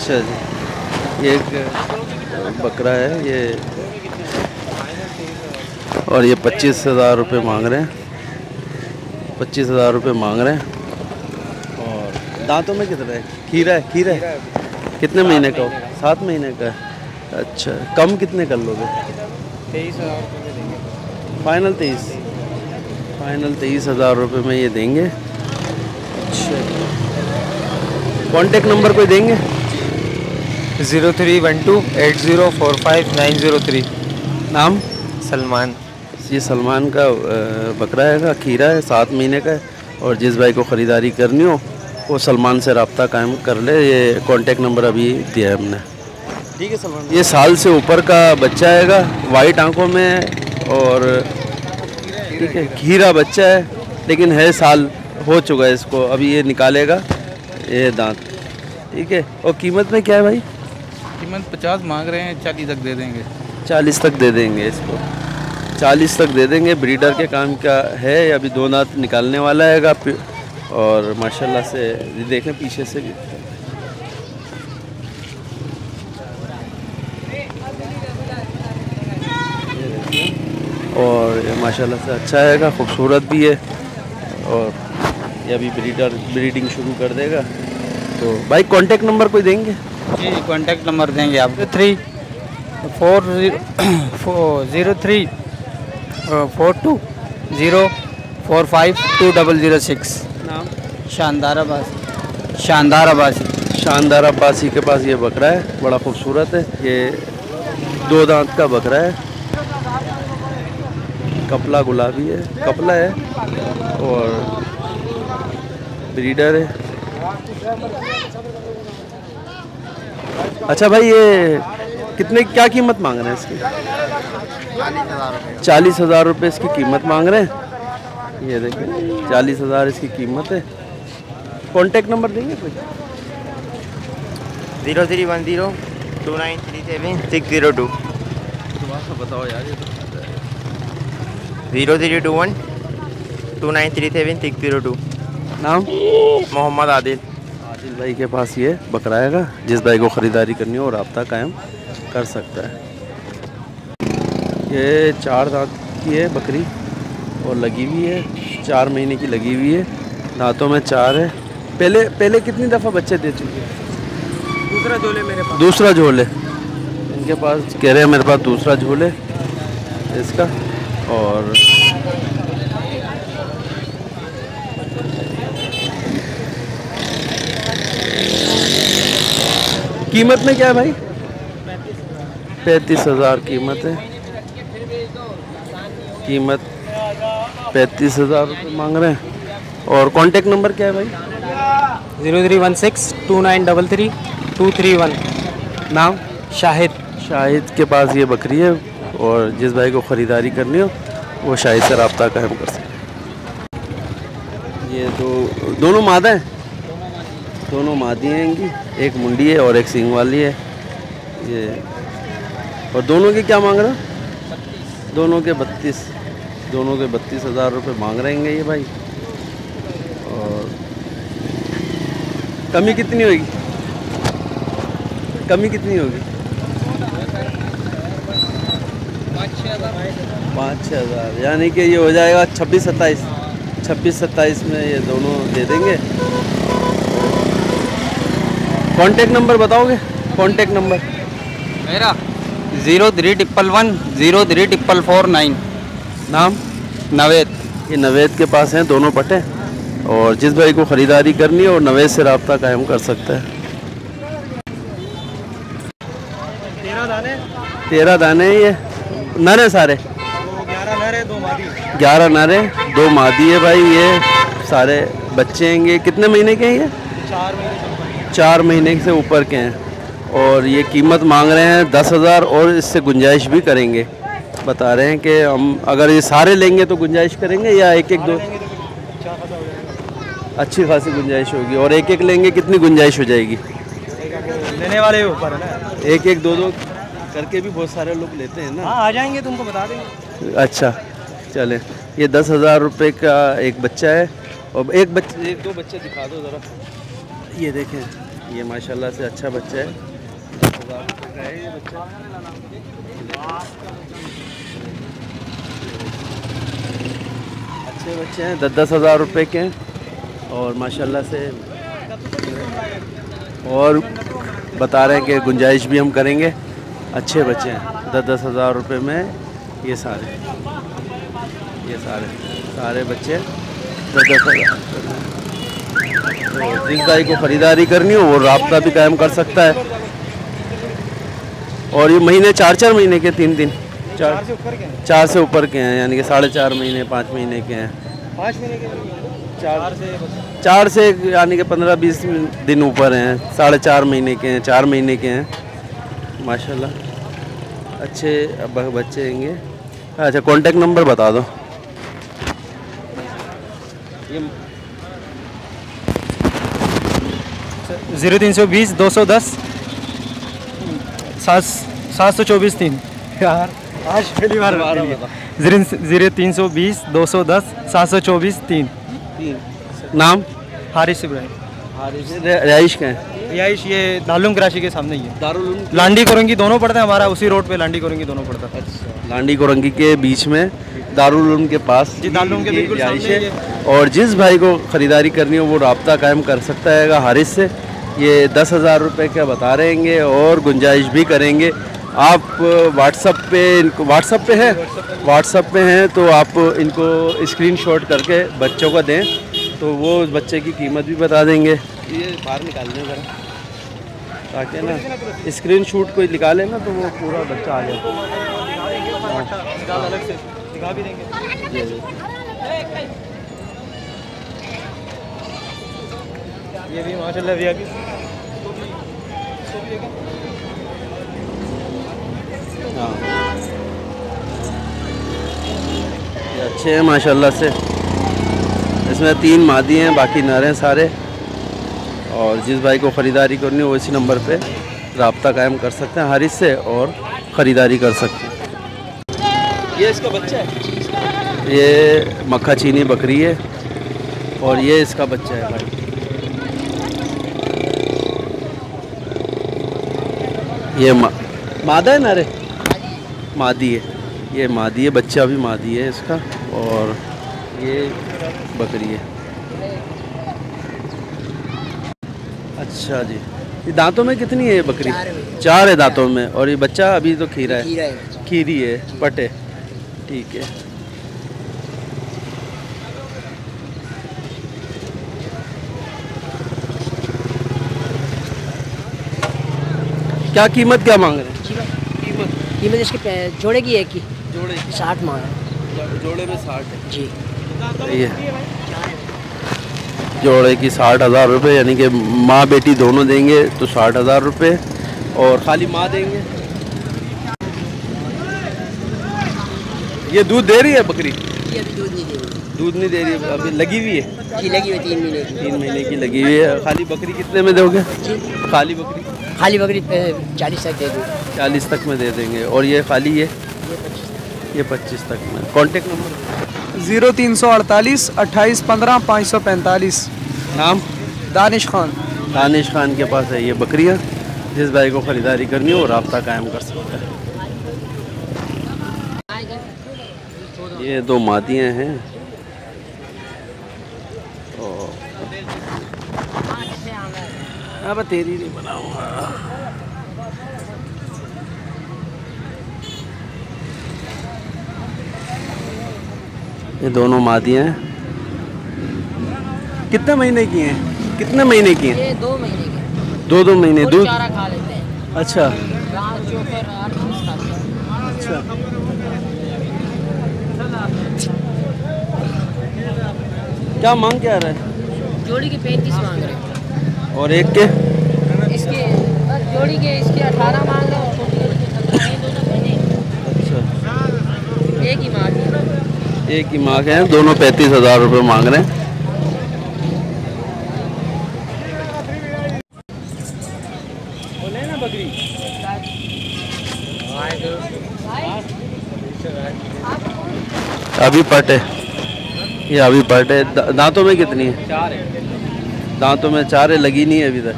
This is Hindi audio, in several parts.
अच्छा जी, ये एक बकरा है ये, और ये 25,000 रुपये मांग रहे हैं, 25,000 रुपये मांग रहे हैं। और दांतों में कितना है? खीरा है, खीरा है। कितने महीने का हो? 7 महीने का है। अच्छा, कम कितने कर लोगे? 23,000 रुपये देंगे। फाइनल 23,000 रुपये में ये देंगे। अच्छा, कॉन्टेक्ट नंबर कोई देंगे? 03128045 नाम? सलमान। ये सलमान का बकरा है, खीरा है, 7 महीने का है। और जिस भाई को ख़रीदारी करनी हो वो सलमान से रब्ता कायम कर ले। ये कॉन्टेक्ट नंबर अभी दिया है हमने। ठीक है सलमान। ये साल से ऊपर का बच्चा आएगा, वाइट आंखों में, और ठीक है, खीरा बच्चा है, लेकिन है साल हो चुका है इसको, अभी ये निकालेगा ये दांत। ठीक है, और कीमत में क्या है भाई? कीमत 50 मांग रहे हैं, 40 तक दे देंगे। 40 तक दे देंगे इसको, 40 तक दे देंगे। ब्रीडर के काम का है, अभी 2 दांत निकालने वाला है। और माशाल्लाह से देखें पीछे से भी, और माशाल्लाह से अच्छा है, खूबसूरत भी है। और ये अभी ब्रीडिंग शुरू कर देगा। तो भाई कांटेक्ट नंबर कोई देंगे? जी, कांटेक्ट नंबर देंगे आपको। 03420420452006। नाम? शानदार अब्बासी। शानदार अब्बासी। शानदार अब्बासी के पास ये बकरा है, बड़ा खूबसूरत है। ये 2 दांत का बकरा है, कपला गुलाबी है, कपला है, और ब्रीडर है। अच्छा भाई, ये कितने, क्या कीमत मांग रहे हैं इसकी? 40,000 रुपये इसकी कीमत मांग रहे हैं। ये देखिए 40,000 इसकी कीमत है। कॉन्टेक्ट नंबर देंगे कोई? 03102937 602। बताओ यार, ये 03212937 602। नाम? मोहम्मद आदिल। आदिल भाई के पास ये बकरा आएगा, जिस भाई को ख़रीदारी करनी हो रब्ता कायम कर सकता है। ये 4 दांत की है बकरी, और लगी हुई है, 4 महीने की लगी हुई है, दांतों में 4 है। पहले कितनी दफ़ा बच्चे दे चुके हैं? दूसरा झोले मेरे पास। दूसरा झोल है इनके पास, कह रहे हैं मेरे पास दूसरा झोल है इसका। और कीमत में क्या है भाई? 35,000 कीमत है। कीमत 35,000 रुपये मांग रहे हैं। और कांटेक्ट नंबर क्या है भाई? 03162933 नाम? शाहिद। शाहिद के पास ये बकरी है, और जिस भाई को ख़रीदारी करनी हो वो शाहिद से रब्ता कायम कर सकते। ये दोनों मादा हैं, दोनों मादी हैं इनकी, एक मुंडी है और एक सींग वाली है ये। और दोनों के क्या मांग रहा? दोनों के 32,000 रुपये मांग रहेंगे ये भाई। और कमी कितनी होगी? कमी कितनी होगी? 5-6 हज़ार, यानी कि ये हो जाएगा 26-27 में ये दोनों दे देंगे। कांटेक्ट नंबर बताओगे? कांटेक्ट नंबर मेरा 0311103449। नाम? नवेद। ये नवेद के पास हैं दोनों पट्टे, और जिस भाई को ख़रीदारी करनी है और नवेद से रब्ता कायम कर सकता है। 13 दाने ये नर है सारे? 11 नर है, 2 मादी। 11 नर है, 2 मादी है भाई। ये सारे बच्चे हैं। कितने महीने के हैं ये? 4 महीने से ऊपर के हैं। और ये कीमत मांग रहे हैं 10,000, और इससे गुंजाइश भी करेंगे। बता रहे हैं कि हम अगर ये सारे लेंगे तो गुंजाइश करेंगे, या एक 2 अच्छी खासी गुंजाइश होगी। और एक लेंगे कितनी गुंजाइश हो जाएगी? लेने वाले ऊपर है ना, एक 2 करके भी बहुत सारे लोग लेते हैं ना। हाँ, आ जाएंगे, तुमको बता देंगे। अच्छा चले, ये 10,000 रुपये का एक बच्चा है। और एक 2 बच्चे दिखा दो ज़रा। ये देखें, ये माशाल्लाह से अच्छा बच्चा है। 10,000 रुपये का है ये बच्चा। अच्छे बच्चे हैं, 10,000 रुपये के हैं और माशाल्लाह से, और बता रहे हैं कि गुंजाइश भी हम करेंगे। अच्छे बच्चे हैं, 10,000 रुपये में ये सारे बच्चे 10,000। तो जिस भाई को ख़रीदारी करनी हो वो राब्ता भी कायम कर सकता है। और ये महीने 4-4 महीने के, 3 4 से ऊपर के हैं। 4 से ऊपर के हैं, यानी कि 4.5 महीने 5 महीने के हैं। 5 महीने के 4 से यानी कि 15-20 दिन ऊपर हैं। 4.5 महीने के हैं, 4 महीने के हैं। माशाल्लाह अच्छे बच्चे होंगे। अच्छा, कॉन्टेक्ट नंबर बता दो। ये 0320 210 724 3 यार आज पहली बार 0320 210 724 3। नाम? हारिस इब्राहिम। रहाइश का है? रिहाइश ये दारुल कराची के सामने ही है। दारुल लांडी कोरंगी दोनों पड़ता है, हमारा उसी रोड पे लांडी कोरंगी दोनों पड़ता है। लांडी कोरंगी के बीच में दारुल उलूम के पास जी, दारुल उलूम के बिल्कुल रिहाइश सामने है। और जिस भाई को ख़रीदारी करनी हो वो राब्ता कायम कर सकता है हारिस से। ये 10,000 रुपये का बता रहेंगे और गुंजाइश भी करेंगे। आप व्हाट्सअप पे हैं तो आप इनको स्क्रीनशॉट करके बच्चों को दें तो वो बच्चे की कीमत भी बता देंगे। ये बाहर निकाल दें ज़रा, ताकि ना स्क्रीनशॉट कोई निकाले ना तो वो पूरा बच्चा आ जाए। अलग से दिखा भी देंगे। ये भी माशाल्लाह वीआईपी। हाँ, ये अच्छे हैं माशाल्लाह से। इसमें 3 मादी हैं, बाकी नर हैं सारे। और जिस भाई को ख़रीदारी करनी हो इसी नंबर पे राब्ता कायम कर सकते हैं हारिस से और ख़रीदारी कर सकते हैं। ये इसका बच्चा है, ये मक्खा चीनी बकरी है और ये इसका बच्चा है भाई। ये मादा है नारे? मादी है, ये मादी है, बच्चा भी मादी है इसका। और ये बकरी है। अच्छा जी, ये दांतों में कितनी है ये बकरी? 4 है दांतों में। और ये बच्चा अभी तो खीरा है, खीरी है, पटे। ठीक है। क्या कीमत क्या मांग रहे हैं? कीमत इसके जोड़े की एक की जोड़े 60 मांग रहे जोड़े में 60 है जी। ये जोड़े की 60,000 रुपये, यानी कि माँ बेटी दोनों देंगे तो 60,000 रुपये। और खाली माँ देंगे। ये दूध दे रही है बकरी? ये अभी दूध नहीं दे रही। दूध नहीं दे रही है, अभी लगी हुई है? जी लगी हुई 3 महीने की। 3 महीने की लगी हुई है। खाली बकरी कितने में दोगे? जी खाली बकरी खाली बकरी 40 तक दे दूँ। 40 तक में दे देंगे। और ये खाली ये 25 तक में। Contact number? 0348 28 15 545। नाम? दानिश खान। दानिश खान के पास है ये बकरियाँ। जिस भाई को ख़रीदारी करनी हो राब्ता कायम कर सकता है। ये 2 मादियाँ हैं। अब तेरी नहीं बनाऊंगा। ये दोनों मादियाँ हैं। कितने महीने की हैं? कितने महीने की हैं? ये 2 महीने की। 2 महीने दूध? चारा खा लेते हैं। अच्छा रात जो फिर 8 खाते हैं। अच्छा। क्या मांग क्या रहा है? जोड़ी के 35 मांग रहे हैं। और एक के? इसके बस जोड़ी के इसके 18 मांग रहे हो। छोटी वाली के 17 हैं, दोनों बहने। अच्छा, एक ही माँ की। एक ही माँ के हैं, दोनों 35,000 रुपये मांग रहे हैं। अभी पट है, ये अभी पट है। दांतों में कितनी है? 4 है। दांतों में 4 है, लगी नहीं है अभी तक।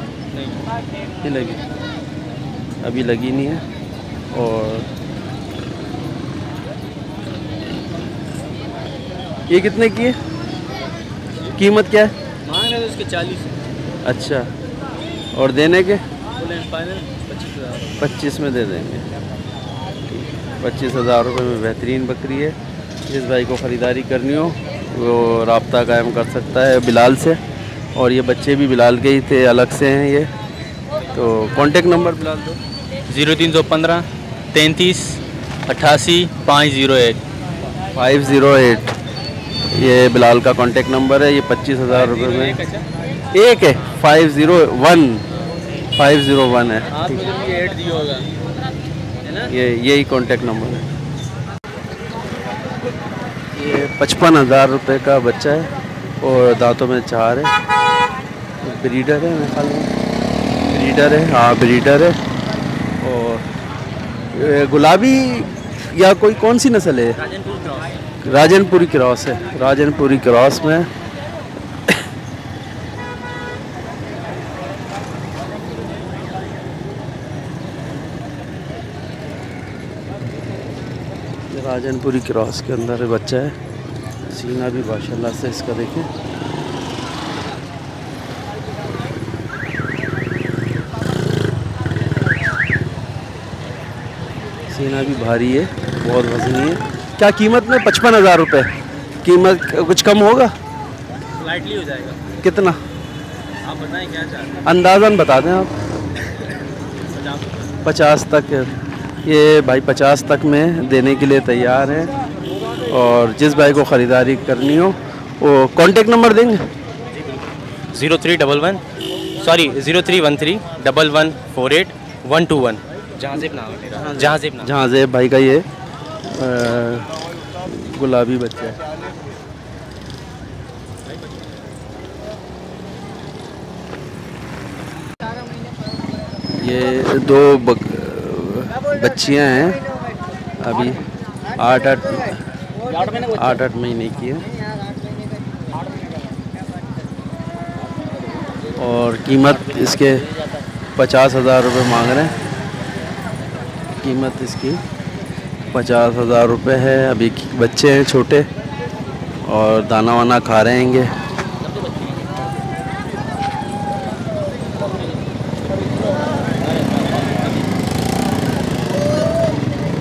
ये लगी अभी लगी नहीं है। और ये कितने की है? कीमत क्या है? मांग रहे थे उसके 40। अच्छा, और देने के फाइनल 25 में दे देंगे। 25,000 रुपये में बेहतरीन बकरी है। जिस भाई को ख़रीदारी करनी हो वो राब्ता कायम कर सकता है बिलाल से। और ये बच्चे भी बिलाल के ही थे, अलग से हैं ये। तो कांटेक्ट नंबर बिलाल दो। 0315 33 88 501। 508 ये बिलाल का कांटेक्ट नंबर है। ये 25,000 रुपये में एक है। 501 है। ठीक है, ये 8 दिया होगा है ना? ये यही कांटेक्ट नंबर है। ये 55,000 रुपये का बच्चा है और दांतों में 4 है। ब्रीडर है मेरे ख्याल में, ब्रीडर है, हाँ ब्रीडर है। और ये गुलाबी या कोई कौन सी नस्ल है? राजनपुरी क्रॉस है। राजनपुरी क्रॉस में राजनपुरी क्रॉस के अंदर बच्चा है। सीना भी माशाल्लाह से इसका देखें। सीना भी भारी है, बहुत वजनी है। क्या कीमत में? 55,000 रुपये। कीमत कुछ कम होगा? लाइटली हो जाएगा। कितना आप बताएं क्या चाहते हैं? अंदाज़न बता दें आप। 50 तक। ये भाई 50 तक में देने के लिए तैयार है। और जिस भाई को ख़रीदारी करनी हो वो कांटेक्ट नंबर देंगे। 0313 1148 121। जहाज़ेब नाम है मेरा। जहाज़ेब नाम। जहाँ ज़ेब भाई का ये गुलाबी बच्चा है। ये 2 बच्चियां हैं, अभी 8 महीने की है। और कीमत इसके 50,000 रुपये मांग रहे हैं। कीमत इसकी 50,000 रुपये है। अभी बच्चे हैं छोटे और दाना वाना खा रहेंगे।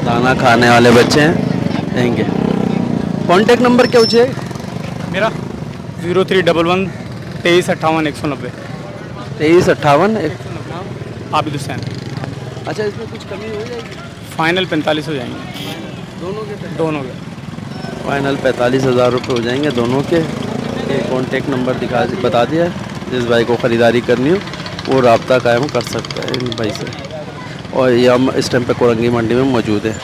दाना खाने वाले बच्चे हैं, रहेंगे। कांटेक्ट नंबर क्या पूछे मेरा 0311 23 58 190। 23 58 आबिद हुसैन। अच्छा, इसमें कुछ कमी हो जाएगी? फाइनल 45 हो जाएंगे दोनों के। फाइनल 45,000 रुपये हो जाएंगे दोनों के। ये कांटेक्ट नंबर बता दिया है। जिस भाई को ख़रीदारी करनी हो वो रब्ता कायम कर सकता है इन भाई से। और ये हम इस टाइम पे कोरंगी मंडी में मौजूद है।